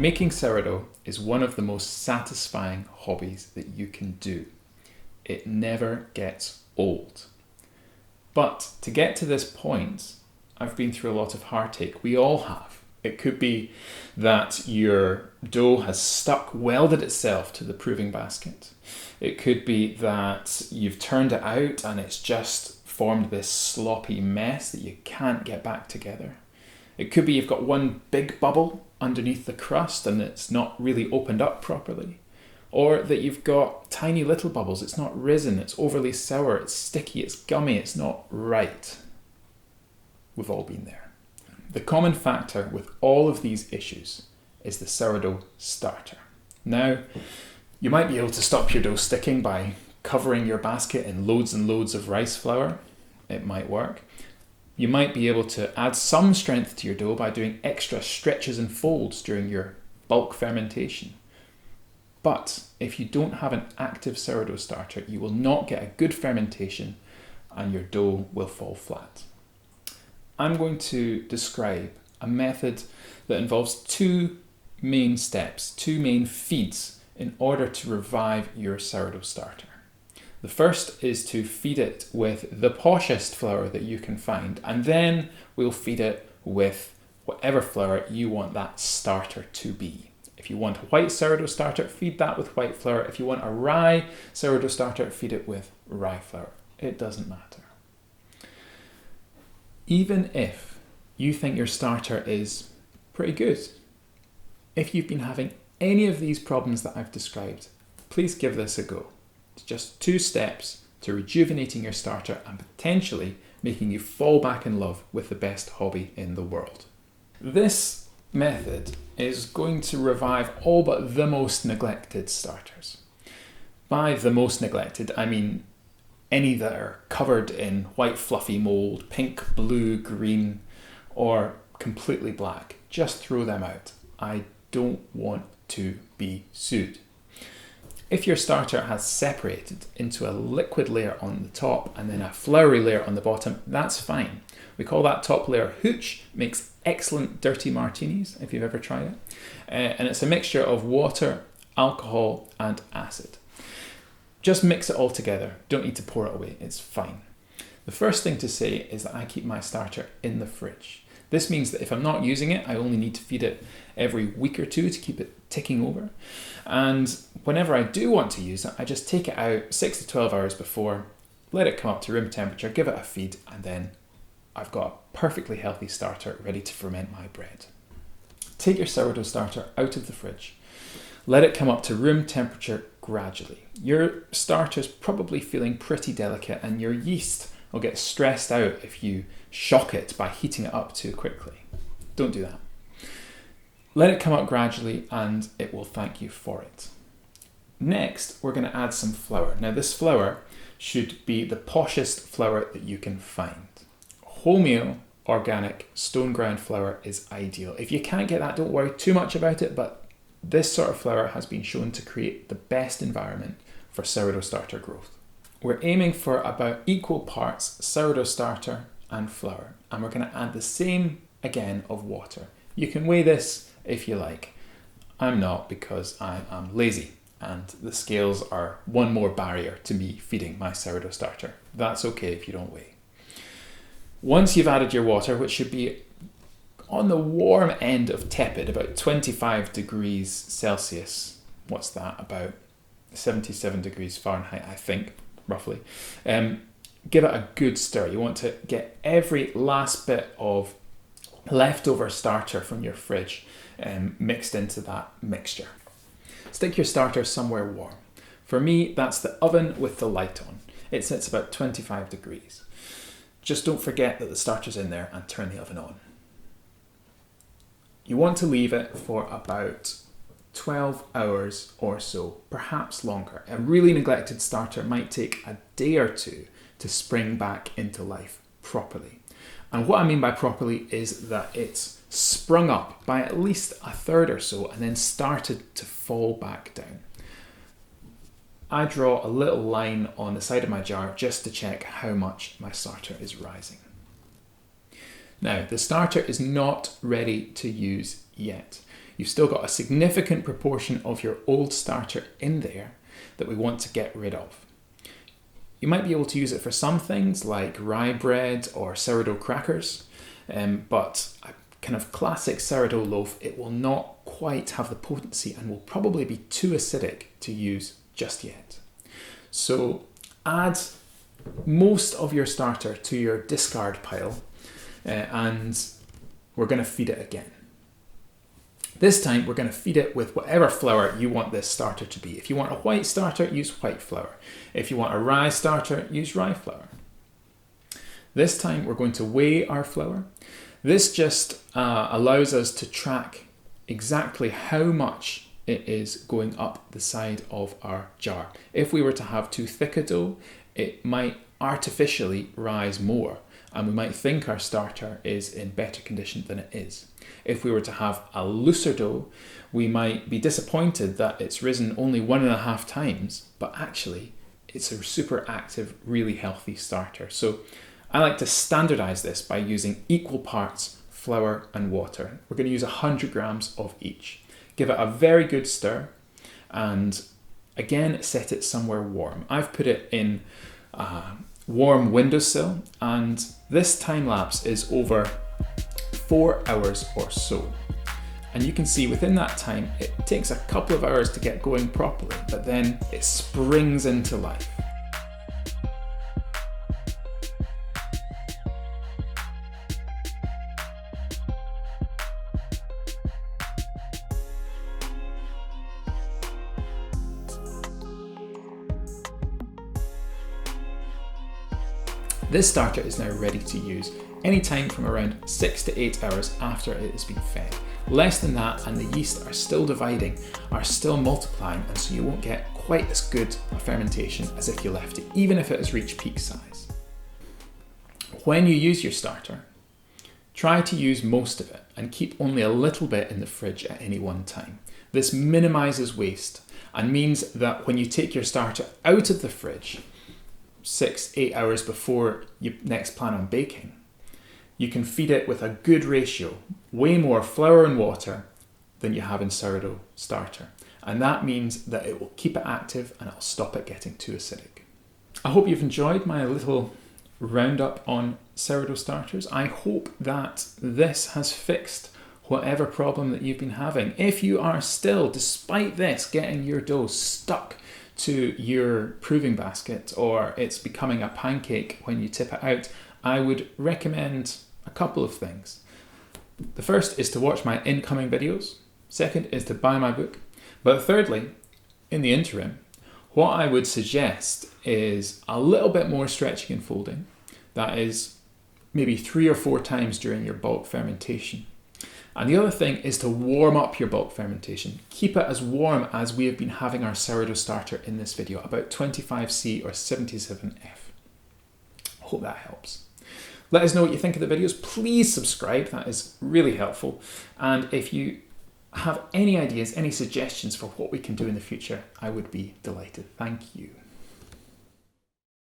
Making sourdough is one of the most satisfying hobbies that you can do. It never gets old. But to get to this point, I've been through a lot of heartache. We all have. It could be that your dough has stuck, welded itself to the proving basket. It could be that you've turned it out and it's just formed this sloppy mess that you can't get back together. It could be you've got one big bubble underneath the crust and it's not really opened up properly. Or that you've got tiny little bubbles, it's not risen, it's overly sour, it's sticky, it's gummy, it's not right. We've all been there. The common factor with all of these issues is the sourdough starter. Now, you might be able to stop your dough sticking by covering your basket in loads and loads of rice flour. It might work. You might be able to add some strength to your dough by doing extra stretches and folds during your bulk fermentation. But if you don't have an active sourdough starter, you will not get a good fermentation and your dough will fall flat. I'm going to describe a method that involves two main steps, two main feeds in order to revive your sourdough starter. The first is to feed it with the poshest flour that you can find, and then we'll feed it with whatever flour you want that starter to be. If you want a white sourdough starter, feed that with white flour. If you want a rye sourdough starter, feed it with rye flour. It doesn't matter. Even if you think your starter is pretty good, if you've been having any of these problems that I've described, please give this a go. It's just 2 steps to rejuvenating your starter and potentially making you fall back in love with the best hobby in the world. This method is going to revive all but the most neglected starters. By the most neglected, I mean any that are covered in white fluffy mold, pink, blue, green, or completely black. Just throw them out. I don't want to be sued. If your starter has separated into a liquid layer on the top and then a floury layer on the bottom, that's fine. We call that top layer hooch. Makes excellent dirty martinis, if you've ever tried it. And it's a mixture of water, alcohol, and acid. Just mix it all together. Don't need to pour it away. It's fine. The first thing to say is that I keep my starter in the fridge. This means that if I'm not using it, I only need to feed it every week or 2 to keep it ticking over. And whenever I do want to use it, I just take it out 6 to 12 hours before, let it come up to room temperature, give it a feed, and then I've got a perfectly healthy starter ready to ferment my bread. Take your sourdough starter out of the fridge. Let it come up to room temperature gradually. Your starter's probably feeling pretty delicate and your yeast will get stressed out if you shock it by heating it up too quickly. Don't do that. Let it come up gradually and it will thank you for it. Next, we're going to add some flour. Now this flour should be the poshest flour that you can find. Wholemeal, organic, stone ground flour is ideal. If you can't get that, don't worry too much about it, but this sort of flour has been shown to create the best environment for sourdough starter growth. We're aiming for about equal parts sourdough starter and flour, and we're going to add the same again of water. You can weigh this if you like. I'm not, because I am lazy and the scales are one more barrier to me feeding my sourdough starter. That's okay if you don't weigh. Once you've added your water, which should be on the warm end of tepid, about 25 degrees Celsius, what's that, about 77 degrees Fahrenheit, I think, roughly. Give it a good stir. You want to get every last bit of leftover starter from your fridge mixed into that mixture. Stick your starter somewhere warm. For me, that's the oven with the light on. It sits about 25 degrees. Just don't forget that the starter's in there and turn the oven on. You want to leave it for about 12 hours or so, perhaps longer. A really neglected starter might take a day or 2 to spring back into life properly. And what I mean by properly is that it's sprung up by at least a third or so and then started to fall back down. I draw a little line on the side of my jar just to check how much my starter is rising. Now, the starter is not ready to use yet. You've still got a significant proportion of your old starter in there that we want to get rid of. You might be able to use it for some things like rye bread or sourdough crackers, but a kind of classic sourdough loaf, it will not quite have the potency and will probably be too acidic to use just yet. So add most of your starter to your discard pile and we're going to feed it again. This time we're going to feed it with whatever flour you want this starter to be. If you want a white starter, use white flour. If you want a rye starter, use rye flour. This time we're going to weigh our flour. This just allows us to track exactly how much it is going up the side of our jar. If we were to have too thick a dough, it might artificially rise more and we might think our starter is in better condition than it is. If we were to have a looser dough, we might be disappointed that it's risen only 1.5 times, but actually it's a super active, really healthy starter. So I like to standardize this by using equal parts flour and water. We're going to use 100 grams of each. Give it a very good stir and again, set it somewhere warm. I've put it in a warm windowsill and this time lapse is over 4 hours or so. And you can see within that time, it takes a couple of hours to get going properly, but then it springs into life. This starter is now ready to use anytime from around 6 to 8 hours after it has been fed. Less than that and the yeast are still dividing, are still multiplying, and so you won't get quite as good a fermentation as if you left it, even if it has reached peak size. When you use your starter, try to use most of it and keep only a little bit in the fridge at any one time. This minimises waste and means that when you take your starter out of the fridge 6-8 hours before you next plan on baking, you can feed it with a good ratio, way more flour and water than you have in sourdough starter. And that means that it will keep it active and it'll stop it getting too acidic. I hope you've enjoyed my little roundup on sourdough starters. I hope that this has fixed whatever problem that you've been having. If you are still, despite this, getting your dough stuck to your proving basket or it's becoming a pancake when you tip it out, I would recommend a couple of things. The first is to watch my incoming videos. Second is to buy my book. But thirdly, in the interim, what I would suggest is a little bit more stretching and folding. That is maybe 3 or 4 times during your bulk fermentation. And the other thing is to warm up your bulk fermentation. Keep it as warm as we have been having our sourdough starter in this video, about 25C or 77F. I hope that helps. Let us know what you think of the videos. Please subscribe, that is really helpful. And if you have any ideas, any suggestions for what we can do in the future, I would be delighted. Thank you.